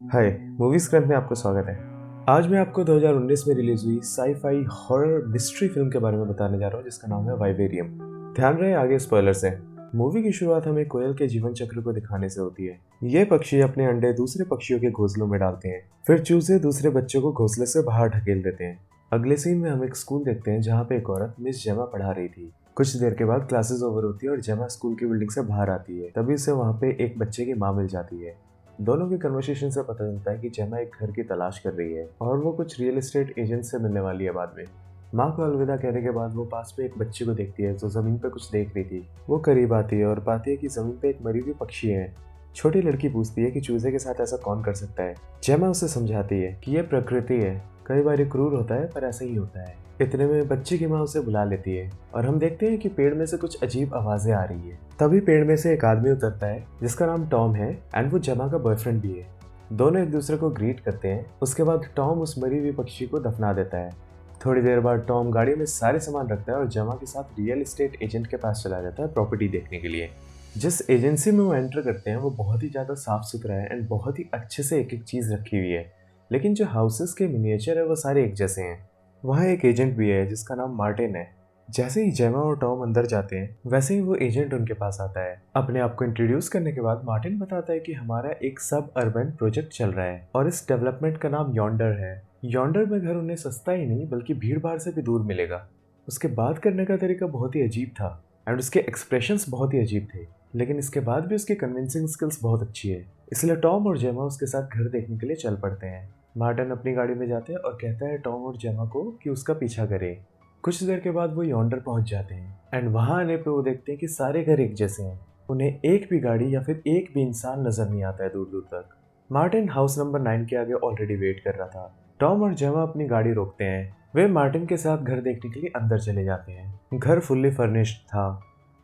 हाय, movie scrap में आपका स्वागत है। आज मैं आपको 2019 में रिलीज हुई साई-फाई हॉरर मिस्ट्री फिल्म के बारे में बताने जा रहा हूँ जिसका नाम है वाइवेरियम। ध्यान रहे आगे स्पॉयलर्स है। मूवी की शुरुआत हमें कोयल के जीवन चक्र को दिखाने से होती है। ये पक्षी अपने अंडे दूसरे पक्षियों के घोंसलों में डालते हैं, फिर चूजे दूसरे बच्चों को घोंसले से बाहर ढकेल देते हैं। अगले सीन में हम एक स्कूल देखते हैं जहाँ पे एक औरत मिस जेमा पढ़ा रही थी। कुछ देर के बाद क्लासेस ओवर होती है और जेमा स्कूल की बिल्डिंग से बाहर आती है। तभी उसे वहाँ पे एक बच्चे की माँ मिल जाती है। दोनों की कन्वर्सेशन से पता चलता है कि जेमा एक घर की तलाश कर रही है और वो कुछ रियल एस्टेट एजेंट से मिलने वाली है बाद में। माँ को अलविदा कहने के बाद वो पास में एक बच्चे को देखती है जो जमीन पे कुछ देख रही थी। वो करीब आती है और पाती है कि जमीन पे एक मरी हुई पक्षी है। छोटी लड़की पूछती है कि चूजे के साथ ऐसा कौन कर सकता है। जेमा उसे समझाती है कि ये प्रकृति है, कई बार ये क्रूर होता है पर ऐसा ही होता है। इतने में बच्चे की माँ उसे बुला लेती है और हम देखते हैं कि पेड़ में से कुछ अजीब आवाजें आ रही है। तभी पेड़ में से एक आदमी उतरता है जिसका नाम टॉम है एंड वो जेमा का बॉयफ्रेंड भी है। दोनों एक दूसरे को ग्रीट करते हैं। उसके बाद टॉम उस मरी हुई पक्षी को दफना देता है। थोड़ी देर बाद टॉम गाड़ी में सारे सामान रखता है और जेमा के साथ रियल एस्टेट एजेंट के पास चला जाता है प्रॉपर्टी देखने के लिए। जिस एजेंसी में वो एंटर करते हैं वो बहुत ही ज़्यादा साफ सुथरा है एंड बहुत ही अच्छे से एक एक चीज़ रखी हुई है। लेकिन जो हाउसेस के मिनिएचर है वो सारे एक जैसे हैं। वहाँ एक एजेंट भी है जिसका नाम मार्टिन है। जैसे ही जेमा और टॉम अंदर जाते हैं वैसे ही वो एजेंट उनके पास आता है। अपने आप को इंट्रोड्यूस करने के बाद मार्टिन बताता है कि हमारा एक सब अर्बन प्रोजेक्ट चल रहा है और इस डेवलपमेंट का नाम यॉन्डर है। यॉन्डर में घर उन्हें सस्ता ही नहीं बल्कि भीड़ भाड़ से भी दूर मिलेगा। उसके बात करने का तरीका बहुत ही अजीब था एंड उसके एक्सप्रेशंस बहुत ही अजीब थे, लेकिन इसके बाद भी उसकी कन्विंसिंग स्किल्स बहुत अच्छी है। इसलिए टॉम और जेमा उसके साथ घर देखने के लिए चल पड़ते हैं। मार्टिन अपनी गाड़ी में जाते हैं और कहता है टॉम और जेमा को कि उसका पीछा करे। कुछ देर के बाद वो यॉन्डर पहुंच जाते हैं एंड वहां आने पे वो देखते हैं कि सारे घर एक जैसे हैं। उन्हें एक भी गाड़ी या फिर एक भी इंसान नजर नहीं आता है दूर दूर तक। मार्टिन हाउस नंबर 9 के आगे ऑलरेडी वेट कर रहा था। टॉम और जेमा अपनी गाड़ी रोकते हैं। वे मार्टिन के साथ घर देखने के लिए अंदर चले जाते हैं। घर फुल्ली फर्निश्ड था।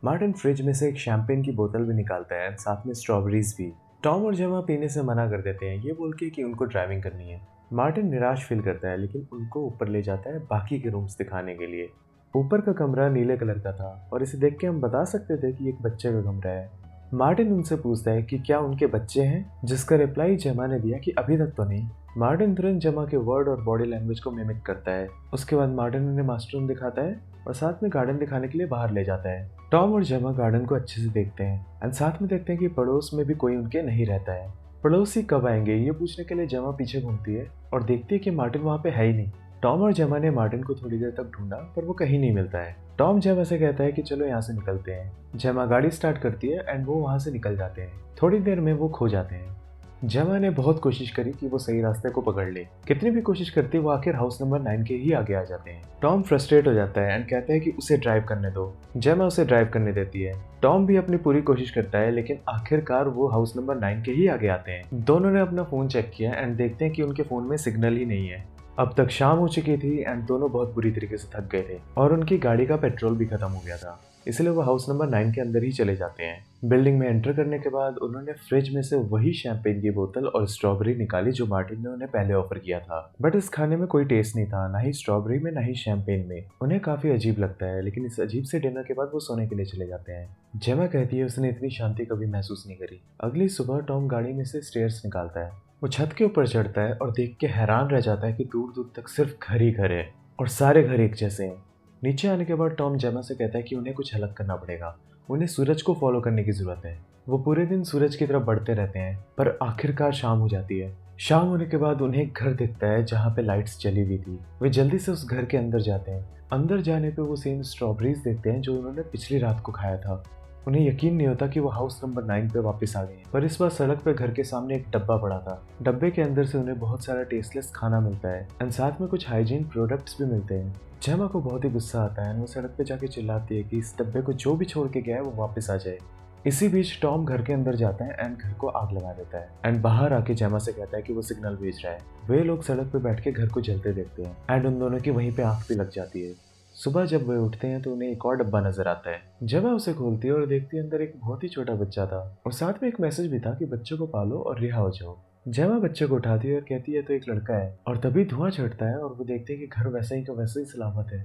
मार्टिन फ्रिज में से एक शैंपेन की बोतल भी निकालता है, साथ में स्ट्रॉबेरीज भी। टॉम और जेमा पीने से मना कर देते हैं, ये बोल के कि उनको ड्राइविंग करनी है। मार्टिन निराश फील करता है लेकिन उनको ऊपर ले जाता है बाकी के रूम्स दिखाने के लिए। ऊपर का कमरा नीले कलर का था और इसे देख के हम बता सकते थे कि एक बच्चे का कमरा है। मार्टिन उनसे पूछता है कि क्या उनके बच्चे हैं, जिसका रिप्लाई जेमा ने दिया कि अभी तक तो नहीं। मार्टिन तुरंत जेमा के वर्ड और बॉडी लैंग्वेज को मिमिक करता है। उसके बाद मार्टिन उन्हें मास्टर रूम दिखाता है और साथ में गार्डन दिखाने के लिए बाहर ले जाता है। टॉम और जेमा गार्डन को अच्छे से देखते हैं एंड साथ में देखते हैं कि पड़ोस में भी कोई उनके नहीं रहता है। पड़ोसी कब आएंगे ये पूछने के लिए जेमा पीछे घूमती है और देखती है कि मार्टिन वहाँ पे है ही नहीं। टॉम और जेमा ने मार्टिन को थोड़ी देर तक ढूंढा पर वो कहीं नहीं मिलता है। टॉम जेमा से कहता है कि चलो यहाँ से निकलते हैं। जेमा गाड़ी स्टार्ट करती है एंड वो वहाँ से निकल जाते हैं। थोड़ी देर में वो खो जाते हैं। जेमा ने बहुत कोशिश करी कि वो सही रास्ते को पकड़ ले। कितनी भी कोशिश करती वो आखिर हाउस नंबर 9 के ही आगे आ जाते हैं। टॉम फ्रस्ट्रेट हो जाता है एंड कहता है कि उसे ड्राइव करने दो। जेमा उसे ड्राइव करने देती है। टॉम भी अपनी पूरी कोशिश करता है लेकिन आखिरकार वो हाउस नंबर 9 के ही आगे आते हैं। दोनों ने अपना फोन चेक किया एंड देखते हैं कि उनके फोन में सिग्नल ही नहीं है। अब तक शाम हो चुकी थी एंड दोनों बहुत बुरी तरीके से थक गए थे और उनकी गाड़ी का पेट्रोल भी खत्म हो गया था। इसलिए वो हाउस नंबर 9 के अंदर ही चले जाते हैं। बिल्डिंग में एंटर करने के बाद उन्होंने फ्रिज में से वही शैंपेन की बोतल और स्ट्रॉबेरी निकाली जो मार्टिन ने उन्हें पहले ऑफर किया था। बट इस खाने में कोई टेस्ट नहीं था, ना ही स्ट्रॉबेरी में ना ही शैंपेन में। उन्हें काफी अजीब लगता है लेकिन इस अजीब से डिनर के बाद वो सोने के लिए चले जाते हैं। जेमा कहती है उसने इतनी शांति कभी महसूस नहीं करी। अगली सुबह टॉम गाड़ी में से स्टेयर्स निकालता है। वो छत के ऊपर चढ़ता है और देख के हैरान रह जाता है कि दूर दूर तक सिर्फ घर ही घर है और सारे घर एक जैसे हैं। नीचे आने के बाद टॉम जेमा से कहता है कि उन्हें कुछ अलग करना पड़ेगा। उन्हें सूरज को फॉलो करने की जरूरत है। वो पूरे दिन सूरज की तरफ बढ़ते रहते हैं पर आखिरकार शाम हो जाती है। शाम होने के बाद उन्हें एक घर दिखता है जहाँ पे लाइट्स जली हुई थी। वे जल्दी से उस घर के अंदर जाते हैं। अंदर जाने पे वो सेम स्ट्रॉबेरीज देखते हैं जो उन्होंने पिछली रात को खाया था। उन्हें यकीन नहीं होता कि वो हाउस नंबर 9 पे वापस आ गए हैं। पर इस बार सड़क पे घर के सामने एक डब्बा पड़ा था। डब्बे के अंदर से उन्हें बहुत सारा टेस्टलेस खाना मिलता है एंड साथ में कुछ हाइजीन प्रोडक्ट्स भी मिलते हैं। जेमा को बहुत ही गुस्सा आता है। वो सड़क पे जाके चिल्लाती है कि इस डब्बे को जो भी छोड़ के गया है वो वापस आ जाए। इसी बीच टॉम घर के अंदर जाता है एंड घर को आग लगा देता है एंड बाहर आके जेमा से कहता है कि वो सिग्नल भेज रहा है। वे लोग सड़क पे बैठ के घर को जलते देखते हैं एंड उन दोनों की वहीं पे आंख भी लग जाती है। सुबह जब वे उठते हैं तो उन्हें एक और डब्बा नजर आता है। जेमा उसे खोलती है और देखती है अंदर एक बहुत ही छोटा बच्चा था और साथ में एक मैसेज भी था कि बच्चों को पालो और रिहा हो जाओ। जेमा बच्चे को उठाती है और कहती है तो एक लड़का है और तभी धुआं छटता है और वो देखते हैं कि घर वैसा ही का वैसा ही सलामत है।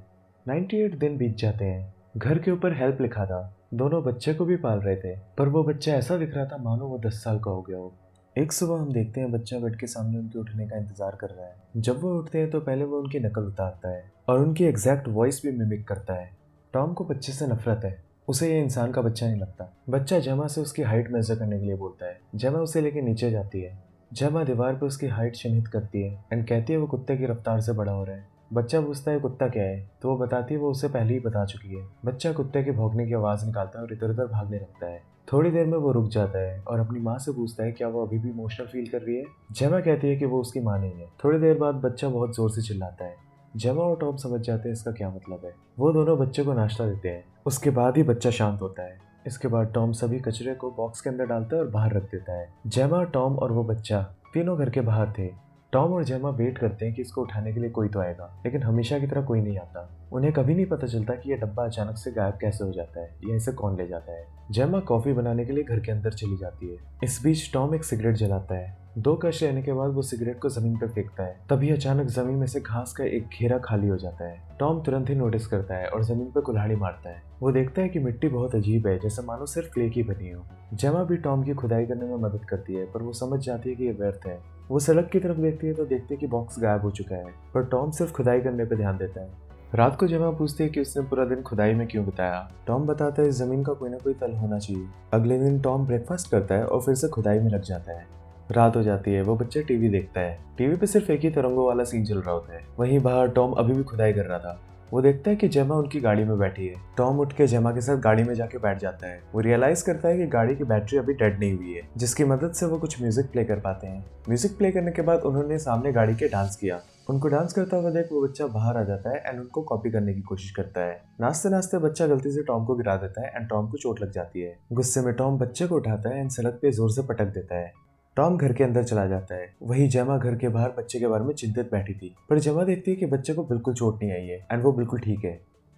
98 दिन बीत जाते हैं। घर के ऊपर हेल्प लिखा था। दोनों बच्चे को भी पाल रहे थे पर वो बच्चा ऐसा दिख रहा था मानो वो 10 साल का हो गया हो। एक सुबह हम देखते हैं बच्चा बेड के सामने उनके उठने का इंतजार कर रहा है। जब वो उठते हैं तो पहले वो उनकी नकल उतारता है और उनकी एग्जैक्ट वॉइस भी मिमिक करता है। टॉम को बच्चे से नफरत है, उसे ये इंसान का बच्चा नहीं लगता। बच्चा जेमा से उसकी हाइट मेजर करने के लिए बोलता है। जेमा उसे लेके नीचे जाती है। जेमा दीवार पे उसकी हाइट चिन्हित करती है एंड कहती है वो कुत्ते की रफ्तार से बड़ा हो रहा है। बच्चा पूछता है कुत्ता क्या है, तो वो बताती है वो उसे पहले ही बता चुकी है। बच्चा कुत्ते के भौंकने की आवाज निकालता है और इधर उधर भागने लगता है। थोड़ी देर में वो रुक जाता है और अपनी माँ से पूछता है क्या वो अभी भी इमोशनल फील कर रही है। जेमा कहती है कि वो उसकी माँ नहीं है। थोड़ी देर बाद बच्चा बहुत जोर से चिल्लाता है। जेमा और टॉम समझ जाते हैं इसका क्या मतलब है। वो दोनों बच्चे को नाश्ता देते हैं। उसके बाद ही बच्चा शांत होता है। इसके बाद टॉम सभी कचरे को बॉक्स के अंदर डालता है और बाहर रख देता है। जेमा, टॉम और वो बच्चा तीनों घर के बाहर थे। टॉम और जेमा वेट करते हैं कि इसको उठाने के लिए कोई तो आएगा, लेकिन हमेशा की तरह कोई नहीं आता। उन्हें कभी नहीं पता चलता कि यह डब्बा अचानक से गायब कैसे हो जाता है या इसे कौन ले जाता है। जेमा कॉफी बनाने के लिए घर के अंदर चली जाती है। इस बीच टॉम एक सिगरेट जलाता है। 2 कश लेने के बाद वो सिगरेट को जमीन पर फेंकता है। तभी अचानक जमीन में से घास का एक घेरा खाली हो जाता है। टॉम तुरंत ही नोटिस करता है और जमीन पर कुल्हाड़ी मारता है। वो देखता है कि मिट्टी बहुत अजीब है, जैसे मानो सिर्फ क्ले की बनी हो। जेमा भी टॉम की खुदाई करने में मदद करती है, पर वो समझ जाती है कि ये व्यर्थ है। वो सड़क की तरफ देखती है तो देखती है कि बॉक्स गायब हो चुका है, पर टॉम सिर्फ खुदाई करने पर ध्यान देता है। रात को जेमा पूछती है कि उसने पूरा दिन खुदाई में क्यों बिताया। टॉम बताता है इस जमीन का कोई ना कोई तल होना चाहिए। अगले दिन टॉम ब्रेकफास्ट करता है और फिर से खुदाई में लग जाता है। रात हो जाती है। वो बच्चा टीवी देखता है। टीवी पे सिर्फ एक ही तरंगों वाला सीन चल रहा होता है। वहीं बाहर टॉम अभी भी खुदाई कर रहा था। वो देखता है कि जेमा उनकी गाड़ी में बैठी है। टॉम उठ के जेमा के साथ गाड़ी में जाके बैठ जाता है। वो रियलाइज करता है कि गाड़ी की बैटरी अभी डेड नहीं हुई है, जिसकी मदद से वो कुछ म्यूजिक प्ले कर पाते हैं। म्यूजिक प्ले करने के बाद उन्होंने सामने गाड़ी के डांस किया। उनको डांस करता हुआ देख वो बच्चा बाहर आ जाता है एंड उनको कॉपी करने की कोशिश करता है। नाचते नाचते बच्चा गलती से टॉम को गिरा देता है एंड टॉम को चोट लग जाती है। गुस्से में टॉम बच्चे को उठाता है एंड सड़क पे जोर से पटक देता है। टॉम घर के अंदर चला जाता है। वहीं जेमा घर के बाहर बच्चे के बारे में चिंतित बैठी थी, पर जेमा देखती है कि बच्चे को बिल्कुल चोट नहीं आई है एंड वो बिल्कुल ठीक है।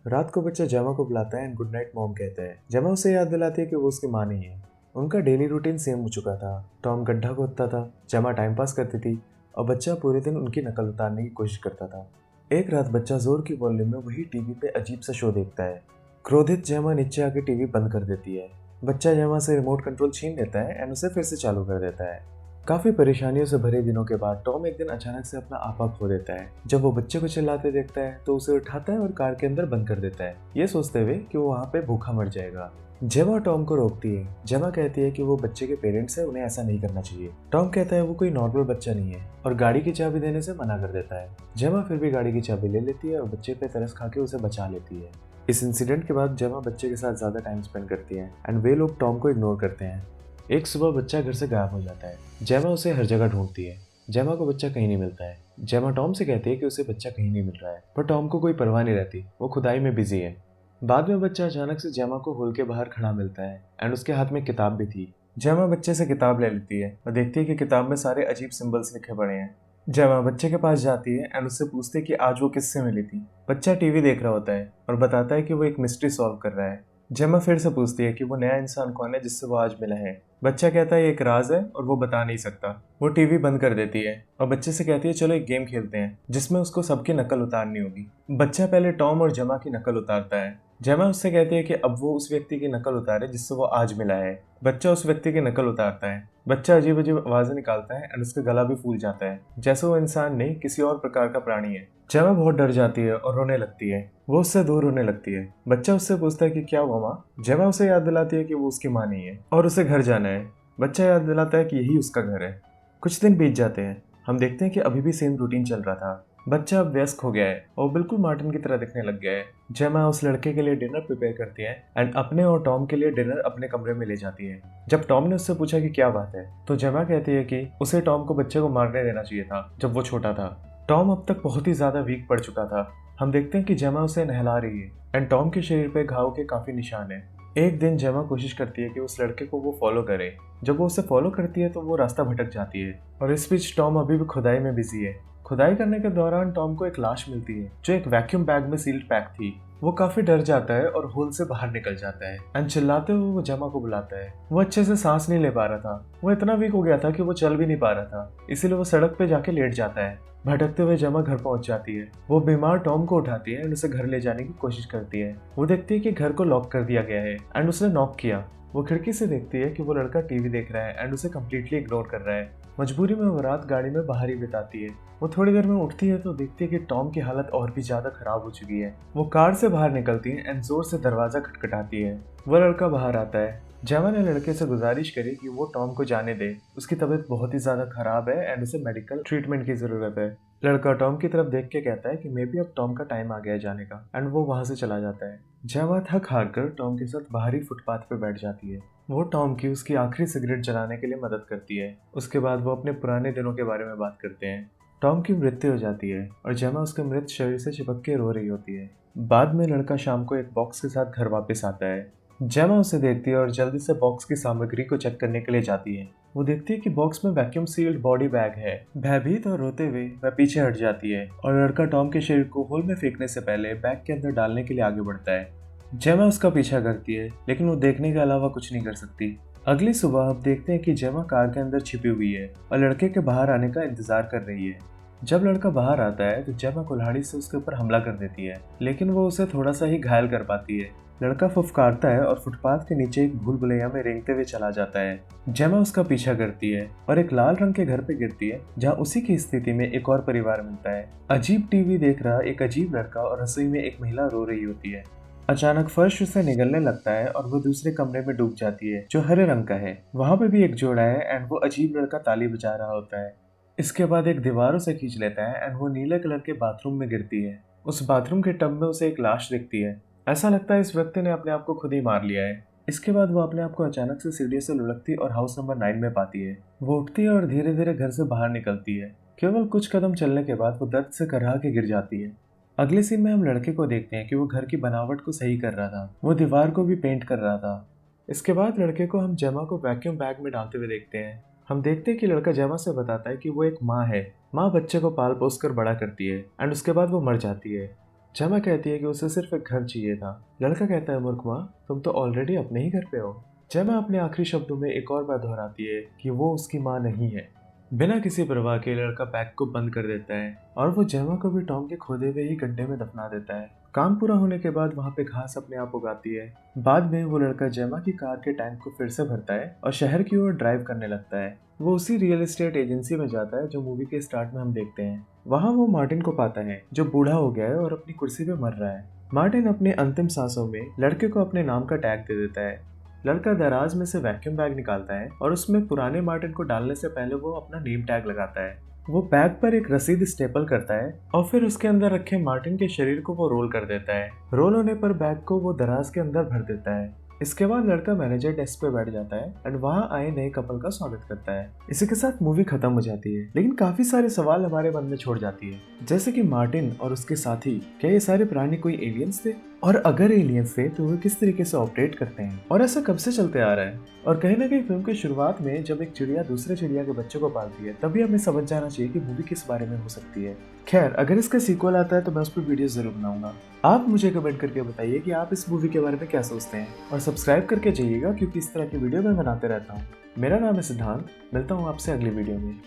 रात को बच्चा जेमा को बुलाता है एंड गुड नाइट मॉम कहता है। जेमा उसे याद दिलाती है कि वो उसकी माँ नहीं है। उनका डेली रूटीन सेम हो चुका था। टॉम गड्ढा खोदता था, जेमा टाइम पास करती थी और बच्चा पूरे दिन उनकी नकल उतारने की कोशिश करता था। एक रात बच्चा जोर की वॉल्यूम में वही टीवी पे अजीब सा शो देखता है। क्रोधित जेमा नीचे आके टीवी बंद कर देती है। बच्चा जेमा से रिमोट कंट्रोल छीन लेता है एंड उसे फिर से चालू कर देता है। काफी परेशानियों से भरे दिनों के बाद टॉम एक दिन अचानक से अपना आपा खो देता है। जब वो बच्चे को चिल्लाते देखता है तो उसे उठाता है और कार के अंदर बंद कर देता है, ये सोचते हुए कि वो वहाँ पे भूखा मर जाएगा। जेमा टॉम को रोकती है। जेमा कहती है कि वो बच्चे के पेरेंट्स है, उन्हें ऐसा नहीं करना चाहिए। टॉम कहता है वो कोई नॉर्मल बच्चा नहीं है और गाड़ी की चाबी देने से मना कर देता है। जेमा फिर भी गाड़ी की चाबी ले लेती है और बच्चे पे तरस खा के उसे बचा लेती है। इस इंसिडेंट के बाद जेमा बच्चे के साथ ज्यादा टाइम स्पेंड करती है एंड वे लोग टॉम को इग्नोर करते हैं। एक सुबह बच्चा घर से गायब हो जाता है। जेमा उसे हर जगह ढूंढती है। जेमा को बच्चा कहीं नहीं मिलता है। जेमा टॉम से कहती है कि उसे बच्चा कहीं नहीं मिल रहा है, पर टॉम को कोई परवाह नहीं रहती, वो खुदाई में बिजी है। बाद में बच्चा अचानक से जेमा को होल के बाहर खड़ा मिलता है एंड उसके हाथ में किताब भी थी। जेमा बच्चे से किताब ले लेती है और देखती है कि किताब में सारे अजीब सिंबल्स लिखे पड़े हैं। जेमा बच्चे के पास जाती है एंड उससे पूछती है कि आज वो किससे मिली थी। बच्चा टीवी देख रहा होता है और बताता है कि वो एक मिस्ट्री सॉल्व कर रहा है। जेमा फिर से पूछती है कि वो नया इंसान कौन है जिससे वो आज मिला है। बच्चा कहता है ये एक राज है और वो बता नहीं सकता। वो टीवी बंद कर देती है और बच्चे से कहती है चलो एक गेम खेलते हैं जिसमें उसको सबकी नकल उतारनी होगी। बच्चा पहले टॉम और जेमा की नकल उतारता है। जेमा उससे कहती है कि अब वो उस व्यक्ति की नकल उतारे जिससे वो आज मिला है। बच्चा उस व्यक्ति की नकल उतारता है। बच्चा अजीब अजीब आवाजें निकालता है और उसका गला भी फूल जाता है, जैसे वो इंसान नहीं किसी और प्रकार का प्राणी है। जेमा बहुत डर जाती है और रोने लगती है। वो उससे दूर होने लगती है। बच्चा उससे पूछता है कि क्या हुआ माँ। जेमा उसे याद दिलाती है कि वो उसकी माँ नहीं है और उसे घर जाना है। बच्चा याद दिलाता है कि यही उसका घर है। कुछ दिन बीत जाते हैं। हम देखते हैं कि अभी भी सेम रूटीन चल रहा था। बच्चा अब वयस्क हो गया है और बिल्कुल मार्टिन की तरह दिखने लग गया है। जेमा उस लड़के के लिए डिनर प्रिपेयर करती है एंड अपने और टॉम के लिए डिनर अपने कमरे में ले जाती है। जब टॉम ने उससे पूछा कि क्या बात है, तो जेमा कहती है कि उसे टॉम को बच्चे को मारने देना चाहिए था जब वो छोटा था। टॉम अब तक बहुत ही ज्यादा वीक पड़ चुका था। हम देखते हैं कि जेमा उसे नहला रही है एंड टॉम के शरीर पे घाव के काफी निशान है। एक दिन जेमा कोशिश करती है कि उस लड़के को वो फॉलो करे। जब वो उसे फॉलो करती है तो वो रास्ता भटक जाती है और इस बीच टॉम अभी भी खुदाई में बिजी है। खुदाई करने के दौरान टॉम को एक लाश मिलती है जो एक वैक्यूम बैग में सील्ड पैक थी। वो काफी डर जाता है और होल से बाहर निकल जाता है एंड चिल्लाते हुए वो जेमा को बुलाता है। वो अच्छे से सांस नहीं ले पा रहा था। वो इतना वीक हो गया था कि वो चल भी नहीं पा रहा था, इसीलिए वो सड़क पे जाके लेट जाता है। भटकते हुए जेमा घर पहुंच जाती है। वो बीमार टॉम को उठाती है एंड उसे घर ले जाने की कोशिश करती है। वो देखती है कि घर को लॉक कर दिया गया है एंड उसने नॉक किया। वो खिड़की से देखती है कि वो लड़का टीवी देख रहा है एंड उसे कम्प्लीटली इग्नोर कर रहा है। मजबूरी में वो रात गाड़ी में बाहर ही बिताती है। वो थोड़ी देर में उठती है तो देखती है कि टॉम की हालत और भी ज्यादा खराब हो चुकी है। वो कार से बाहर निकलती है एंड जोर से दरवाजा खटखटाती है। वो लड़का बाहर आता है। जेमा ने लड़के से गुजारिश करी कि वो टॉम को जाने दे, उसकी तबीयत बहुत ही ज्यादा खराब है एंड उसे मेडिकल ट्रीटमेंट की जरूरत है। लड़का टॉम की तरफ देख के कहता है कि मे बी अब टॉम का टाइम आ गया है जाने का एंड वो वहां से चला जाता है। जेमा थक हार कर टॉम के साथ बाहरी फुटपाथ पे बैठ जाती है। वो टॉम की उसकी आखिरी सिगरेट जलाने के लिए मदद करती है। उसके बाद वो अपने पुराने दिनों के बारे में बात करते हैं। टॉम की मृत्यु हो जाती है और जेमा उसके मृत शरीर से चिपक के रो रही होती है। बाद में लड़का शाम को एक बॉक्स के साथ घर वापस आता है। जेमा उसे देखती है और जल्दी से बॉक्स की सामग्री को चेक करने के लिए जाती है। वो देखती है कि बॉक्स में वैक्यूम सील्ड बॉडी बैग है। भयभीत और रोते हुए वह पीछे हट जाती है और लड़का टॉम के शरीर को होल में फेंकने से पहले बैग के अंदर डालने के लिए आगे बढ़ता है। जेमा उसका पीछा करती है लेकिन वो देखने के अलावा कुछ नहीं कर सकती। अगली सुबह हम देखते हैं कि जेमा कार के अंदर छिपी हुई है और लड़के के बाहर आने का इंतजार कर रही है। जब लड़का बाहर आता है तो जेमा कुल्हाड़ी से उसके ऊपर हमला कर देती है, लेकिन वो उसे थोड़ा सा ही घायल कर पाती है। लड़का फुफकारता है और फुटपाथ के नीचे एक भूल भुलैया में रेंगते हुए चला जाता है। जेमा उसका पीछा करती है और एक लाल रंग के घर पे गिरती है, जहाँ उसी की स्थिति में एक और परिवार मिलता है। अजीब टीवी देख रहा एक अजीब लड़का और रसोई में एक महिला रो रही होती है। अचानक फर्श उसे निगलने लगता है और वो दूसरे कमरे में डूब जाती है जो हरे रंग का है। वहाँ पे भी एक जोड़ा है एंड वो अजीब लड़का ताली बजा रहा होता है। इसके बाद एक दीवार उसे खींच लेता है एंड वो नीले कलर के बाथरूम में गिरती है। उस बाथरूम के टब में उसे एक लाश दिखती है। ऐसा लगता है इस व्यक्ति ने अपने आप को खुद ही मार लिया है। इसके बाद वो अपने आप को अचानक से सीढ़ी से लुढ़कती और हाउस नंबर 9 में पाती है। वो उठती है और धीरे धीरे घर से बाहर निकलती है। केवल कुछ कदम चलने के बाद वो दर्द से करहा के गिर जाती है। अगले सीन में हम लड़के को देखते हैं कि वो घर की बनावट को सही कर रहा था। वो दीवार को भी पेंट कर रहा था। इसके बाद लड़के को हम जेमा को वैक्यूम बैग में डालते हुए देखते हैं। हम देखते हैं कि लड़का जेमा से बताता है कि वो एक माँ है। माँ बच्चे को पाल पोस कर बड़ा करती है एंड उसके बाद वो मर जाती है। जेमा कहती है कि उसे सिर्फ एक घर चाहिए था। लड़का कहता है, मूर्ख माँ, तुम तो ऑलरेडी अपने ही घर पे हो। जेमा अपने आखिरी शब्दों में एक और बार दोहराती है कि वो उसकी माँ नहीं है। बिना किसी परवाह के लड़का बैग को बंद कर देता है और वो जेमा को भी टॉम के खोदे हुए ही गड्ढे में दफना देता है। काम पूरा होने के बाद वहाँ पे घास अपने आप उगाती है। बाद में वो लड़का जेमा की कार के टैंक को फिर से भरता है और शहर की ओर ड्राइव करने लगता है। वो उसी रियल एस्टेट एजेंसी में जाता है जो मूवी के स्टार्ट में हम देखते हैं। वहाँ वो मार्टिन को पाता है जो बूढ़ा हो गया है और अपनी कुर्सी पे मर रहा है। मार्टिन अपने अंतिम सांसों में लड़के को अपने नाम का टैग दे देता है। लड़का दराज में से वैक्यूम बैग निकालता है और उसमें पुराने मार्टिन को डालने से पहले वो अपना नेम टैग लगाता है। वो बैग पर एक रसीद स्टेपल करता है और फिर उसके अंदर रखे मार्टिन के शरीर को वो रोल कर देता है। रोल होने पर बैग को वो दराज के अंदर भर देता है। इसके बाद लड़का मैनेजर डेस्क पे बैठ जाता है एंड वहाँ आए नए कपल का स्वागत करता है। इसी के साथ मूवी खत्म हो जाती है, लेकिन काफी सारे सवाल हमारे मन में छोड़ जाती है, जैसे कि मार्टिन और उसके साथी, क्या ये सारे प्राणी कोई एलियंस थे? और अगर एलियंस थे तो वो किस तरीके से ऑपरेट करते हैं और ऐसा कब से चलते आ रहा है? और कहीं ना कहीं फिल्म की शुरुआत में जब एक चिड़िया दूसरे चिड़िया के बच्चों को पालती है तभी हमें समझ जाना चाहिए कि मूवी किस बारे में हो सकती है। खैर, अगर इसका सीक्वल आता है तो मैं उस पर वीडियो जरूर बनाऊंगा। आप मुझे कमेंट करके बताइए कि आप इस मूवी के बारे में क्या सोचते हैं और सब्सक्राइब करके जाइएगा क्योंकि इस तरह की वीडियो मैं बनाते रहता हूँ। मेरा नाम है सिद्धांत, मिलता हूँ आपसे अगली वीडियो में।